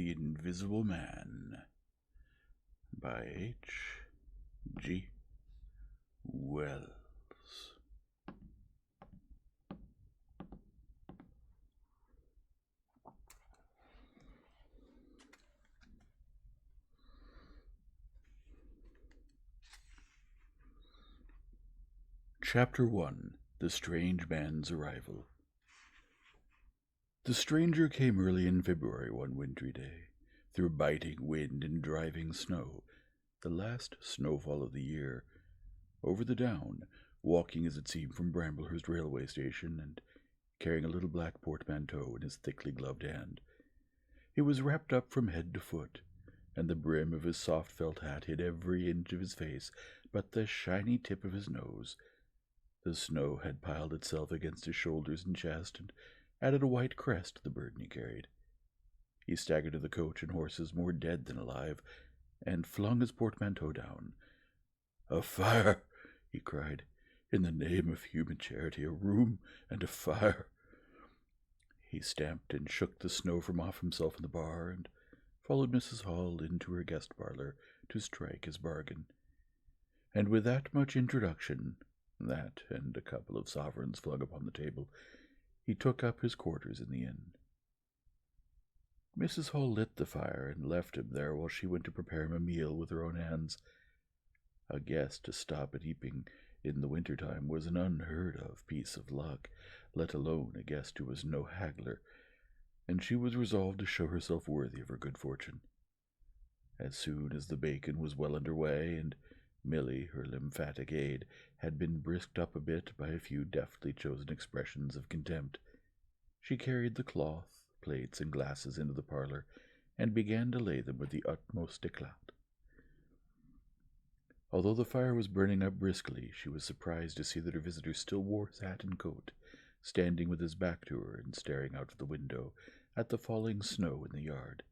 the Invisible Man by H. G. Wells. Chapter 1. The Strange Man's Arrival. The stranger came early in February one wintry day, through biting wind and driving snow, the last snowfall of the year, over the down, walking as it seemed from Bramblehurst railway station, and carrying a little black portmanteau in his thickly gloved hand. He was wrapped up from head to foot, and the brim of his soft felt hat hid every inch of his face but the shiny tip of his nose. The snow had piled itself against his shoulders and chest, and added a white crest to the burden he carried. He staggered to the coach and horses more dead than alive, and flung his portmanteau down. "A fire!" he cried. "In the name of human charity, a room and a fire!" He stamped and shook the snow from off himself in the bar, and followed Mrs. Hall into her guest parlour to strike his bargain. And with that much introduction, that and a couple of sovereigns flung upon the table, he took up his quarters in the inn. Mrs. Hall lit the fire and left him there while she went to prepare him a meal with her own hands. A guest to stop at Epping in the winter-time was an unheard-of piece of luck, let alone a guest who was no haggler, and she was resolved to show herself worthy of her good fortune. As soon as the bacon was well under way, and Milly, her lymphatic aid, had been brisked up a bit by a few deftly chosen expressions of contempt, she carried the cloth, plates, and glasses into the parlour, and began to lay them with the utmost éclat. Although the fire was burning up briskly, she was surprised to see that her visitor still wore his hat and coat, standing with his back to her and staring out of the window at the falling snow in the yard.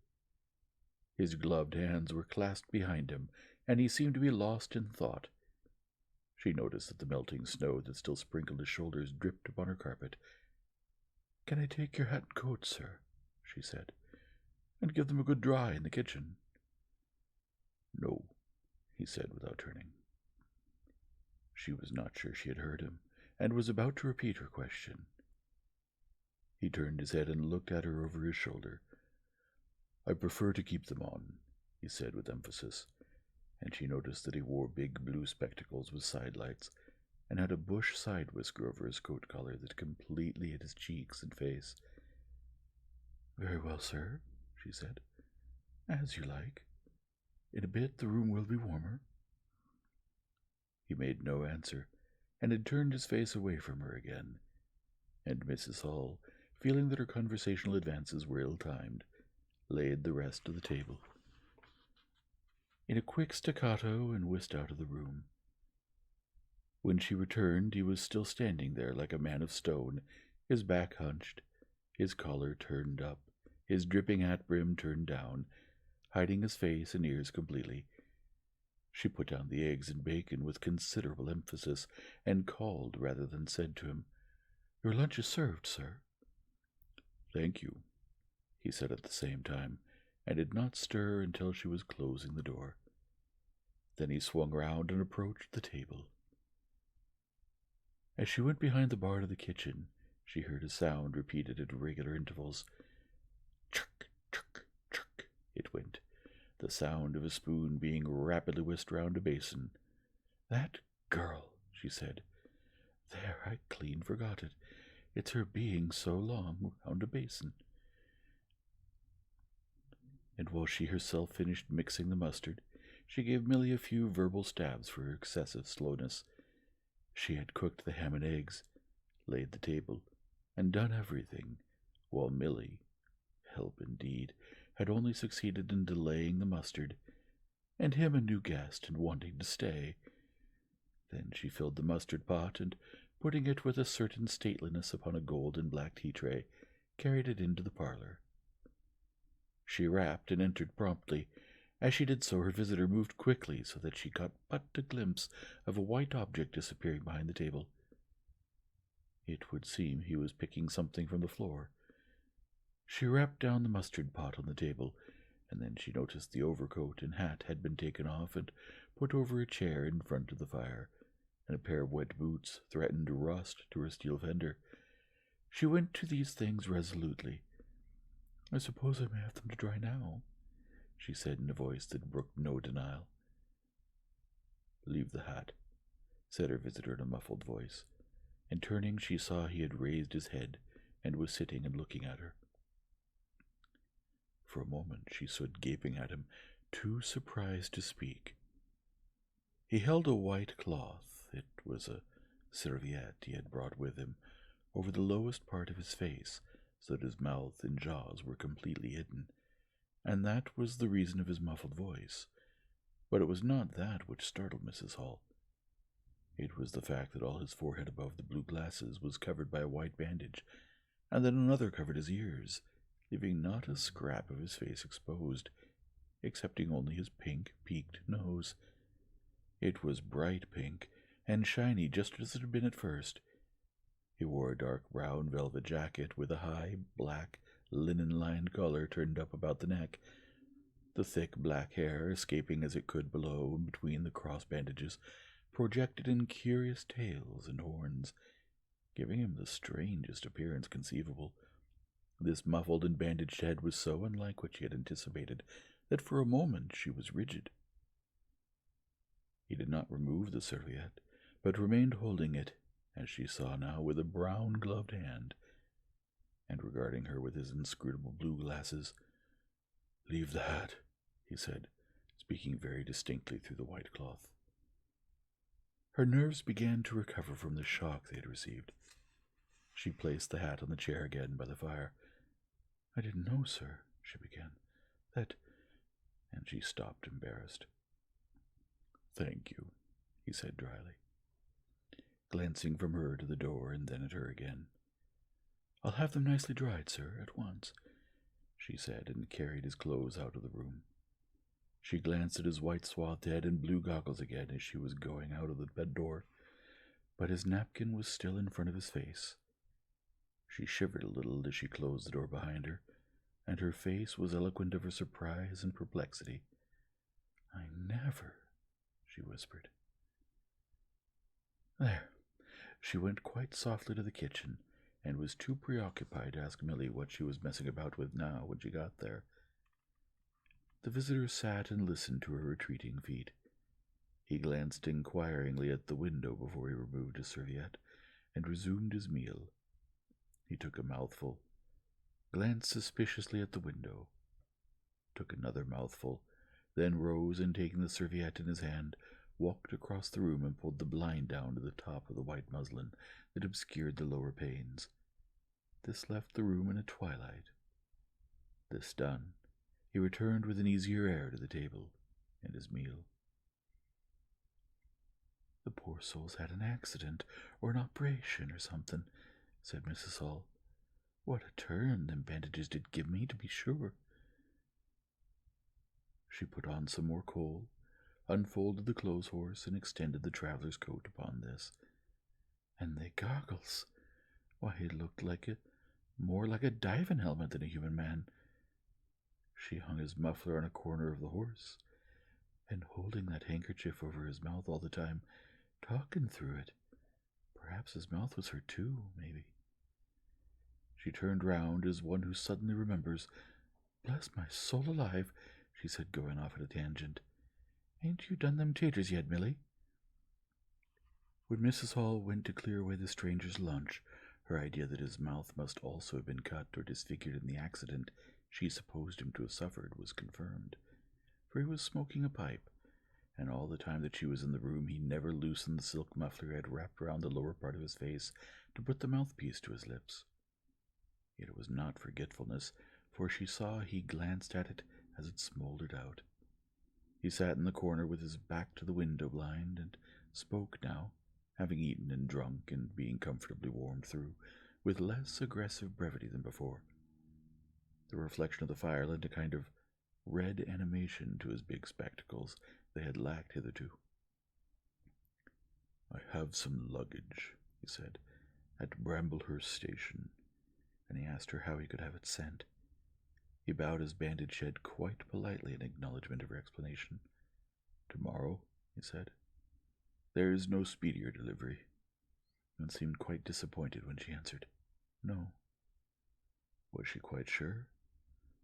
His gloved hands were clasped behind him, and he seemed to be lost in thought. She noticed that the melting snow that still sprinkled his shoulders dripped upon her carpet. "Can I take your hat and coat, sir?" she said, "and give them a good dry in the kitchen?" "No," he said without turning. She was not sure she had heard him, and was about to repeat her question. He turned his head and looked at her over his shoulder. "I prefer to keep them on," he said with emphasis, and she noticed that he wore big blue spectacles with side-lights, and had a bush side-whisker over his coat collar that completely hid his cheeks and face. "Very well, sir," she said. "As you like. In a bit the room will be warmer." He made no answer, and had turned his face away from her again, and Mrs. Hall, feeling that her conversational advances were ill-timed, laid the rest of the table. In a quick staccato, and whisked out of the room. When she returned, he was still standing there like a man of stone, his back hunched, his collar turned up, his dripping hat-brim turned down, hiding his face and ears completely. She put down the eggs and bacon with considerable emphasis, and called rather than said to him, "Your lunch is served, sir." "Thank you," he said at the same time, and did not stir until she was closing the door. Then he swung round and approached the table. As she went behind the bar to the kitchen, she heard a sound repeated at regular intervals. Chirk, chirk, chirk, it went, the sound of a spoon being rapidly whisked round a basin. "That girl," she said. "There, I clean forgot it. It's her being so long round a basin." And while she herself finished mixing the mustard, she gave Milly a few verbal stabs for her excessive slowness. She had cooked the ham and eggs, laid the table, and done everything, while Milly, help indeed, had only succeeded in delaying the mustard, and him a new guest and wanting to stay. Then she filled the mustard pot, and, putting it with a certain stateliness upon a gold and black tea-tray, carried it into the parlour. She rapped and entered promptly. As she did so, her visitor moved quickly so that she caught but a glimpse of a white object disappearing behind the table. It would seem he was picking something from the floor. She rapped down the mustard pot on the table, and then she noticed the overcoat and hat had been taken off and put over a chair in front of the fire, and a pair of wet boots threatened to rust to her steel fender. She went to these things resolutely. "I suppose I may have them to dry now," she said in a voice that brooked no denial. "Leave the hat," said her visitor in a muffled voice, and turning she saw he had raised his head and was sitting and looking at her. For a moment she stood gaping at him, too surprised to speak. He held a white cloth, it was a serviette he had brought with him, over the lowest part of his face, so that his mouth and jaws were completely hidden, and that was the reason of his muffled voice. But it was not that which startled Mrs. Hall. It was the fact that all his forehead above the blue glasses was covered by a white bandage, and that another covered his ears, leaving not a scrap of his face exposed, excepting only his pink, peaked nose. It was bright pink, and shiny just as it had been at first. He wore a dark brown velvet jacket with a high, black, linen-lined collar turned up about the neck, the thick black hair, escaping as it could below and between the cross bandages, projected in curious tails and horns, giving him the strangest appearance conceivable. This muffled and bandaged head was so unlike what she had anticipated that for a moment she was rigid. He did not remove the serviette, but remained holding it, as she saw now, with a brown-gloved hand, and regarding her with his inscrutable blue glasses. "Leave the hat," he said, speaking very distinctly through the white cloth. Her nerves began to recover from the shock they had received. She placed the hat on the chair again by the fire. "I didn't know, sir," she began, "that—" and she stopped, embarrassed. "Thank you," he said dryly, glancing from her to the door and then at her again. "I'll have them nicely dried, sir, at once," she said, and carried his clothes out of the room. She glanced at his white-swathed head and blue goggles again as she was going out of the bed door, but his napkin was still in front of his face. She shivered a little as she closed the door behind her, and her face was eloquent of her surprise and perplexity. "I never," she whispered. There. She went quite softly to the kitchen, and was too preoccupied to ask Milly what she was messing about with now when she got there. The visitor sat and listened to her retreating feet. He glanced inquiringly at the window before he removed his serviette and resumed his meal. He took a mouthful, glanced suspiciously at the window, took another mouthful, then rose and, taking the serviette in his hand, walked across the room and pulled the blind down to the top of the white muslin that obscured the lower panes. This left the room in a twilight. This done, he returned with an easier air to the table and his meal. "The poor soul's had an accident, or an operation, or something," said Mrs. Hall. "What a turn them bandages did give me, to be sure." She put on some more coal, unfolded the clothes horse, and extended the traveler's coat upon this. "And they goggles! Why, it looked more like a diving helmet than a human man." She hung his muffler on a corner of the horse, and holding that handkerchief over his mouth all the time, talking through it. Perhaps his mouth was hurt too, maybe. She turned round as one who suddenly remembers. "Bless my soul alive," she said, going off at a tangent. "Ain't you done them taters yet, Milly?" When Mrs. Hall went to clear away the stranger's lunch, her idea that his mouth must also have been cut or disfigured in the accident she supposed him to have suffered was confirmed, for he was smoking a pipe, and all the time that she was in the room he never loosened the silk muffler he had wrapped around the lower part of his face to put the mouthpiece to his lips. Yet it was not forgetfulness, for she saw he glanced at it as it smoldered out. He sat in the corner with his back to the window blind, and spoke now, having eaten and drunk and being comfortably warmed through, with less aggressive brevity than before. The reflection of the fire lent a kind of red animation to his big spectacles they had lacked hitherto. "I have some luggage," he said, "at Bramblehurst Station," and he asked her how he could have it sent. He bowed his bandaged head quite politely in acknowledgment of her explanation. "Tomorrow," he said. "There is no speedier delivery," and seemed quite disappointed when she answered, "No." Was she quite sure?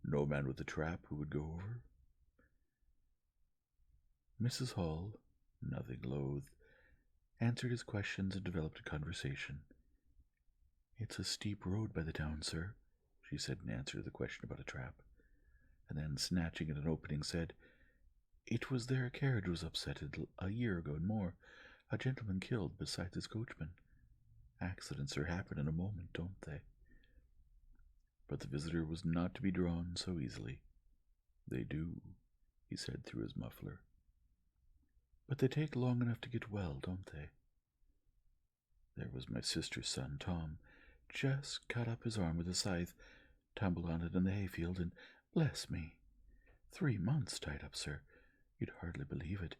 No man with a trap who would go over? Mrs. Hall, nothing loath, answered his questions and developed a conversation. "It's a steep road by the town, sir," she said in answer to the question about a trap, and then, snatching at an opening, said, "It was there a carriage was upset a year ago and more. A gentleman killed besides his coachman. Accidents are happen in a moment, don't they?" But the visitor was not to be drawn so easily. "They do," he said through his muffler. "But they take long enough to get well, don't they? There was my sister's son, Tom, just cut up his arm with a scythe, tumbled on it in the hayfield, and, bless me, 3 months tied up, sir. You'd hardly believe it.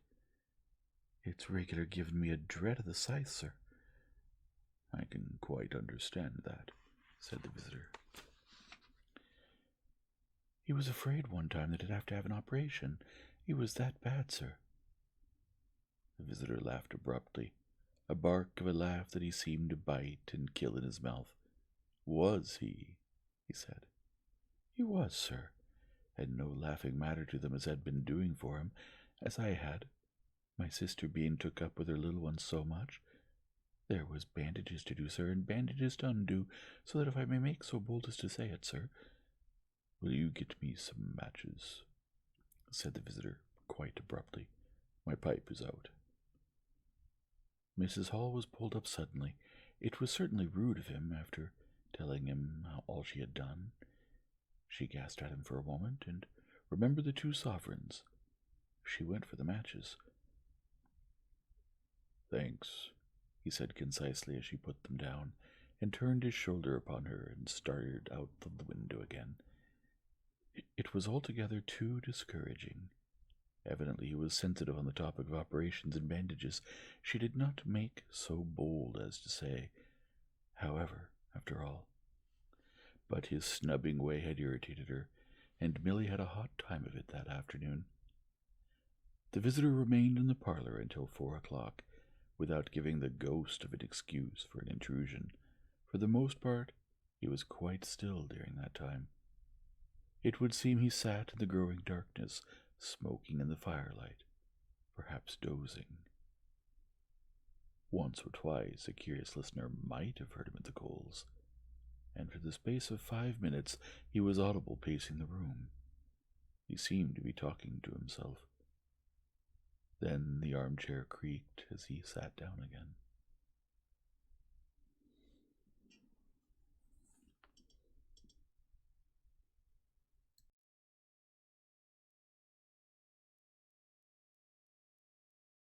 It's regular given me a dread of the scythe, sir." "I can quite understand that," said the visitor. "He was afraid one time that he'd have to have an operation. He was that bad, sir." The visitor laughed abruptly, a bark of a laugh that he seemed to bite and kill in his mouth. "Was he?" he said. "He was, sir, and no laughing matter to them as had been doing for him, as I had, my sister being took up with her little one so much. There was bandages to do, sir, and bandages to undo, so that if I may make so bold as to say it, sir—" "Will you get me some matches?" said the visitor, quite abruptly. "My pipe is out." Mrs. Hall was pulled up suddenly. It was certainly rude of him, after telling him all she had done. She gasped at him for a moment, and remembered the 2 sovereigns. She went for the matches. "Thanks," he said concisely as she put them down, and turned his shoulder upon her and started out of the window again. It was altogether too discouraging. Evidently he was sensitive on the topic of operations and bandages. She did not make so bold as to say, however, after all. But his snubbing way had irritated her, and Milly had a hot time of it that afternoon. The visitor remained in the parlor until 4 o'clock, without giving the ghost of an excuse for an intrusion. For the most part, he was quite still during that time. It would seem he sat in the growing darkness, smoking in the firelight, perhaps dozing. Once or twice a curious listener might have heard him at the coals, and for the space of 5 minutes he was audible pacing the room. He seemed to be talking to himself. Then the armchair creaked as he sat down again.